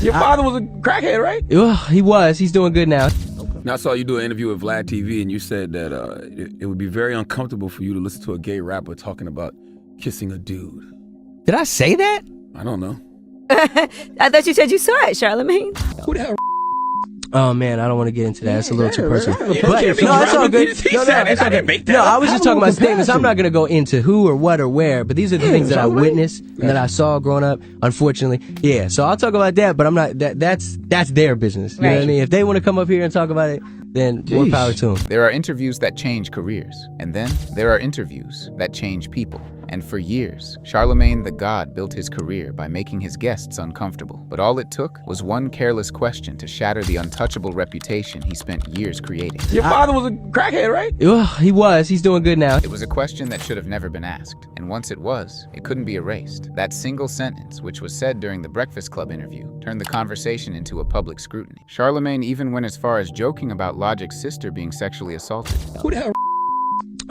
Your father was a crackhead, right? Well, he was. He's doing good now. Now, I saw you do an interview with Vlad TV, and you said that it would be very uncomfortable for you to listen to a gay rapper talking about kissing a dude. Did I say that? I don't know. I thought you said you saw it, Charlamagne. Who the hell? Oh man, I don't want to get into that. It's a little too personal. But no, it's all good. No, I was just talking about statements. I'm not gonna go into who or what or where, but these are the things that I witnessed and that I saw growing up. Unfortunately, yeah. So I'll talk about that, but I'm not. That's their business. You know what I mean? If they want to come up here and talk about it, then more power to them. There are interviews that change careers, and then there are interviews that change people. And for years, Charlamagne the God built his career by making his guests uncomfortable. But all it took was one careless question to shatter the untouchable reputation he spent years creating. Your father was a crackhead, right? Well, he was. He's doing good now. It was a question that should have never been asked. And once it was, it couldn't be erased. That single sentence, which was said during the Breakfast Club interview, turned the conversation into a public scrutiny. Charlamagne even went as far as joking about Logic's sister being sexually assaulted. Who the hell?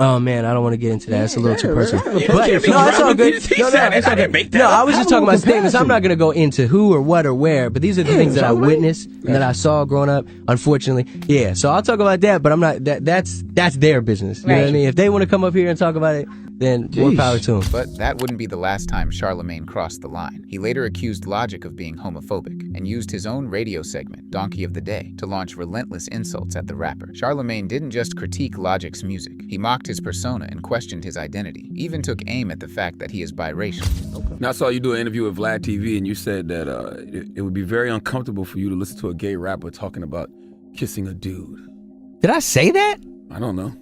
Oh man, I don't want to get into that. It's a little too personal. But no, it's all good. No, I was just talking about statements. I'm not gonna go into who or what or where, but these are the things that I witnessed and that I saw growing up. Unfortunately, yeah. So I'll talk about that, but I'm not. That's their business. You know what I mean? If they want to come up here and talk about it, then more power to them. But that wouldn't be the last time Charlamagne crossed the line. He later accused Logic of being homophobic and used his own radio segment, Donkey of the Day, to launch relentless insults at the rapper. Charlamagne didn't just critique Logic's music. He mocked his persona and questioned his identity, even took aim at the fact that he is biracial. Now, I saw you do an interview with Vlad TV, and you said that it would be very uncomfortable for you to listen to a gay rapper talking about kissing a dude. Did I say that? I don't know.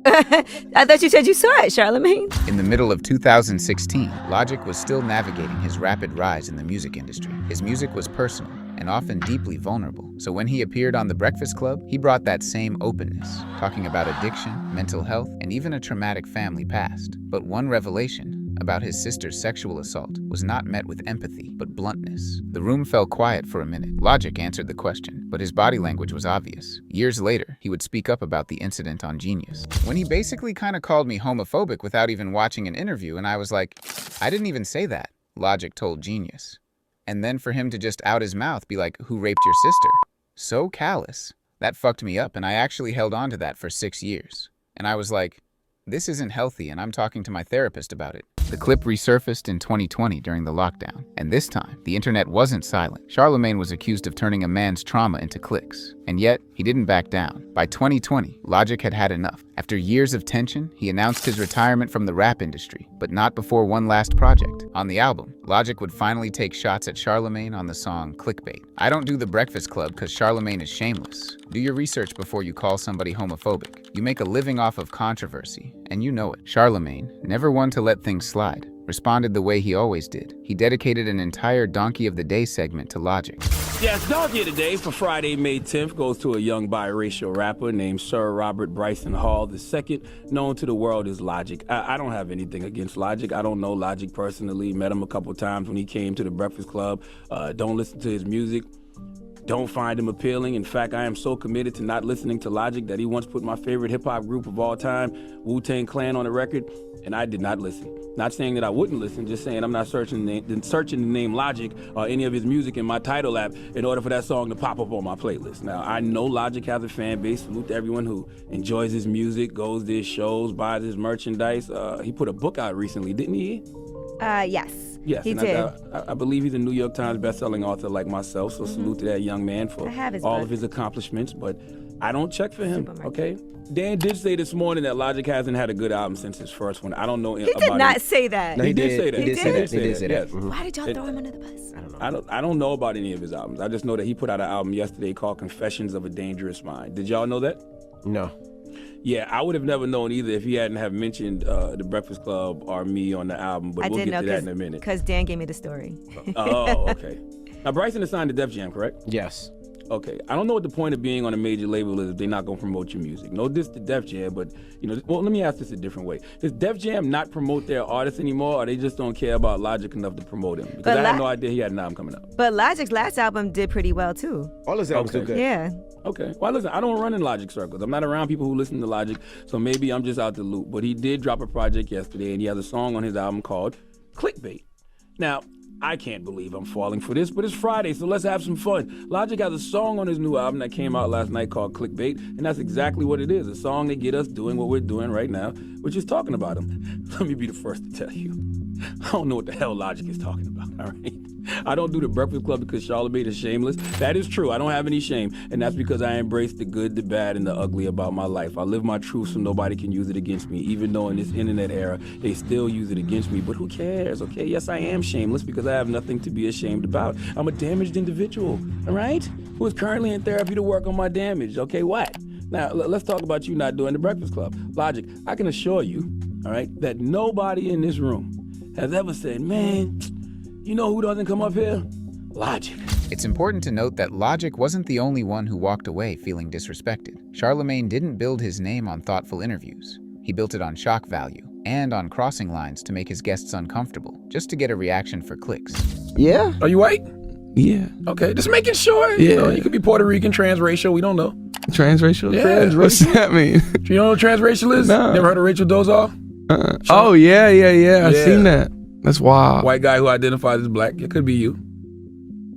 I thought you said you saw it, Charlamagne. In the middle of 2016, Logic was still navigating his rapid rise in the music industry. His music was personal and often deeply vulnerable. So when he appeared on The Breakfast Club, he brought that same openness, talking about addiction, mental health, and even a traumatic family past. But one revelation about his sister's sexual assault was not met with empathy, but bluntness. The room fell quiet for a minute. Logic answered the question, but his body language was obvious. Years later, he would speak up about the incident on Genius, when he basically kind of called me homophobic without even watching an interview, and I was like, I didn't even say that, Logic told Genius. And then for him to just out his mouth be like, who raped your sister? So callous. That fucked me up, and I actually held on to that for 6 years. And I was like, this isn't healthy, and I'm talking to my therapist about it. The clip resurfaced in 2020 during the lockdown, and this time, the internet wasn't silent. Charlamagne was accused of turning a man's trauma into clicks, and yet, he didn't back down. By 2020, Logic had had enough. After years of tension, he announced his retirement from the rap industry, but not before one last project. On the album, Logic would finally take shots at Charlamagne on the song Clickbait. I don't do The Breakfast Club because Charlamagne is shameless. Do your research before you call somebody homophobic. You make a living off of controversy, and you know it. Charlamagne, never one to let things slide, responded the way he always did. He dedicated an entire Donkey of the Day segment to Logic. Yes, Donkey of the Day for Friday, May 10th goes to a young biracial rapper named Sir Robert Bryson Hall. The second known to the world is Logic. I don't have anything against Logic. I don't know Logic personally. Met him a couple times when he came to the Breakfast Club. Don't listen to his music. Don't find him appealing. In fact, I am so committed to not listening to Logic that he once put my favorite hip-hop group of all time, Wu-Tang Clan, on the record, and I did not listen. Not saying that I wouldn't listen, just saying I'm not searching the name Logic or any of his music in my title app in order for that song to pop up on my playlist. Now, I know Logic has a fan base. Salute to everyone who enjoys his music, goes to his shows, buys his merchandise. He put a book out recently, didn't he? Yes. Yes, he and did. I believe he's a New York Times bestselling author like myself, so salute to that young man for all of his accomplishments, but I don't check for him, okay? Dan did say this morning that Logic hasn't had a good album since his first one. I don't know He did not say that. No, he did say that. He did say that. He did say that. Yes. Why did y'all throw him under the bus? I don't know. I don't know about any of his albums. I just know that he put out an album yesterday called Confessions of a Dangerous Mind. Did y'all know that? No. Yeah, I would have never known either if he hadn't have mentioned The Breakfast Club or me on the album, but we'll get to that in a minute. Because Dan gave me the story. Oh, okay. Now, Bryson is signed to Def Jam, correct? Yes. Okay, I don't know what the point of being on a major label is if they're not gonna promote your music. No diss to Def Jam, but well, let me ask this a different way. Does Def Jam not promote their artists anymore, or they just don't care about Logic enough to promote him? Because I had no idea he had an album coming up. But Logic's last album did pretty well too. All his albums do good. Yeah. Okay. Well, listen, I don't run in Logic circles. I'm not around people who listen to Logic, so maybe I'm just out the loop. But he did drop a project yesterday, and he has a song on his album called Clickbait. Now, I can't believe I'm falling for this, but it's Friday, so let's have some fun. Logic has a song on his new album that came out last night called Clickbait, and that's exactly what it is, a song that get us doing what we're doing right now, which is talking about him. Let me be the first to tell you, I don't know what the hell Logic is talking about, all right? I don't do the Breakfast Club because Charlamagne is shameless. That is true. I don't have any shame, and that's because I embrace the good, the bad, and the ugly about my life. I live my truth so nobody can use it against me, even though in this internet era, they still use it against me. But who cares, okay? Yes, I am shameless because I have nothing to be ashamed about. I'm a damaged individual, all right? Who is currently in therapy to work on my damage, okay? What? Now, let's talk about you not doing the Breakfast Club. Logic, I can assure you, all right, that nobody in this room has ever said, man, you know who doesn't come up here? Logic. It's important to note that Logic wasn't the only one who walked away feeling disrespected. Charlamagne didn't build his name on thoughtful interviews. He built it on shock value and on crossing lines to make his guests uncomfortable, just to get a reaction for clicks. Yeah. Are you white? Yeah. Okay, just making sure. Yeah. You know, you could be Puerto Rican, transracial, we don't know. Transracial? Yeah. What's that mean? You know what transracial is? No. Never heard of Rachel Dolezal? Oh, yeah. I've Yeah. seen that. That's wild. White guy who identifies as black. It could be you.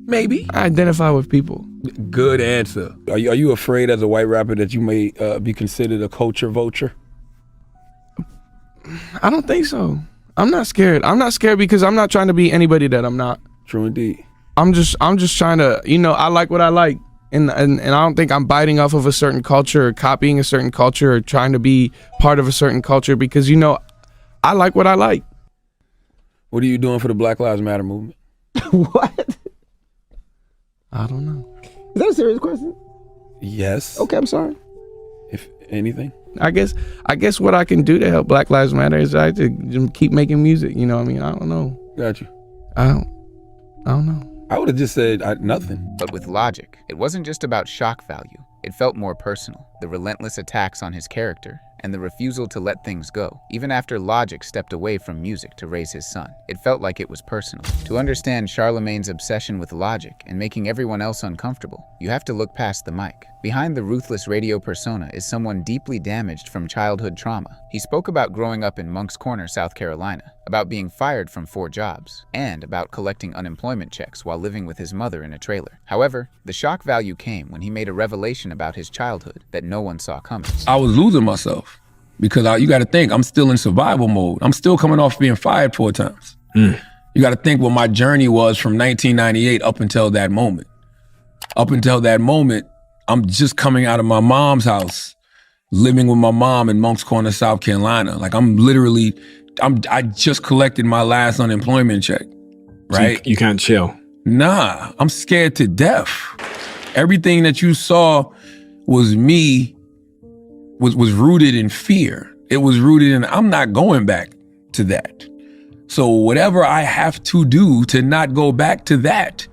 Maybe. I identify with people. Good answer. Are you afraid as a white rapper that you may be considered a culture vulture? I don't think so. I'm not scared. I'm not scared because I'm not trying to be anybody that I'm not. True indeed. I'm just trying to, I like what I like. And I don't think I'm biting off of a certain culture or copying a certain culture or trying to be part of a certain culture because, I like what I like. What are you doing for the Black Lives Matter movement? What? I don't know. Is that a serious question? Yes. Okay, I'm sorry. If anything. I guess what I can do to help Black Lives Matter is I to keep making music. You know what I mean? I don't know. Got you. I don't know. I would have just said nothing. But with Logic, it wasn't just about shock value. It felt more personal. The relentless attacks on his character and the refusal to let things go. Even after Logic stepped away from music to raise his son, it felt like it was personal. To understand Charlamagne's obsession with Logic and making everyone else uncomfortable, you have to look past the mic. Behind the ruthless radio persona is someone deeply damaged from childhood trauma. He spoke about growing up in Moncks Corner, South Carolina, about being fired from 4 jobs, and about collecting unemployment checks while living with his mother in a trailer. However, the shock value came when he made a revelation about his childhood that no one saw coming. I was losing myself because you got to think, I'm still in survival mode. I'm still coming off being fired 4 times. You got to think what my journey was from 1998 up until that moment. Up until that moment, I'm just coming out of my mom's house, living with my mom in Moncks Corner, South Carolina. Like I just collected my last unemployment check, right? So you can't chill. Nah, I'm scared to death. Everything that you saw was me, was rooted in fear. It was rooted in, I'm not going back to that. So whatever I have to do to not go back to that,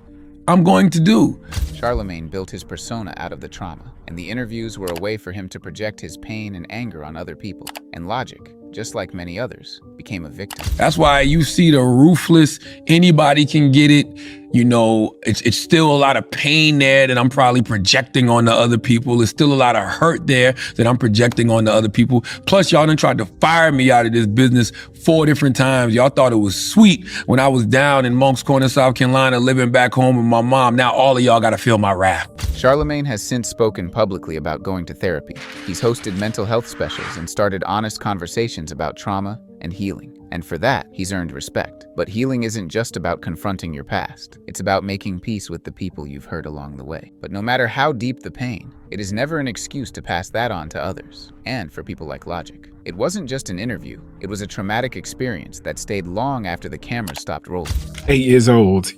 I'm going to do. Charlamagne built his persona out of the trauma, and the interviews were a way for him to project his pain and anger on other people. And Logic, just like many others, became a victim. That's why you see the ruthless, anybody can get it. It's still a lot of pain there that I'm probably projecting on the other people. There's still a lot of hurt there that I'm projecting on the other people. Plus, y'all done tried to fire me out of this business 4 different times. Y'all thought it was sweet when I was down in Moncks Corner, South Carolina, living back home with my mom. Now all of y'all gotta feel my wrath. Charlamagne has since spoken publicly about going to therapy. He's hosted mental health specials and started honest conversations about trauma and healing. And for that, he's earned respect. But healing isn't just about confronting your past. It's about making peace with the people you've hurt along the way. But no matter how deep the pain, it is never an excuse to pass that on to others. And for people like Logic. It wasn't just an interview. It was a traumatic experience that stayed long after the camera stopped rolling. 8 years old,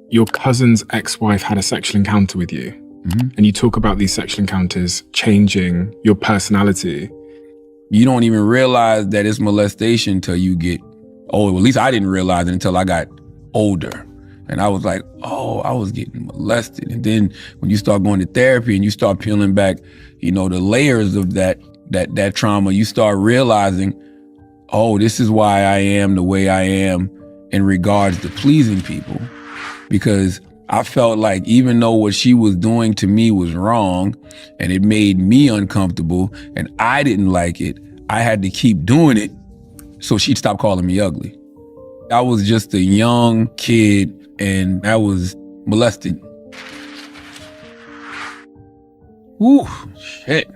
your cousin's ex-wife had a sexual encounter with you. And you talk about these sexual encounters changing your personality. You don't even realize that it's molestation till you get older. Well, at least I didn't realize it until I got older. And I was like, oh, I was getting molested. And then when you start going to therapy and you start peeling back, the layers of that trauma, you start realizing, oh, this is why I am the way I am in regards to pleasing people. Because I felt like even though what she was doing to me was wrong and it made me uncomfortable and I didn't like it, I had to keep doing it so she'd stop calling me ugly. I was just a young kid and I was molested. Ooh, shit.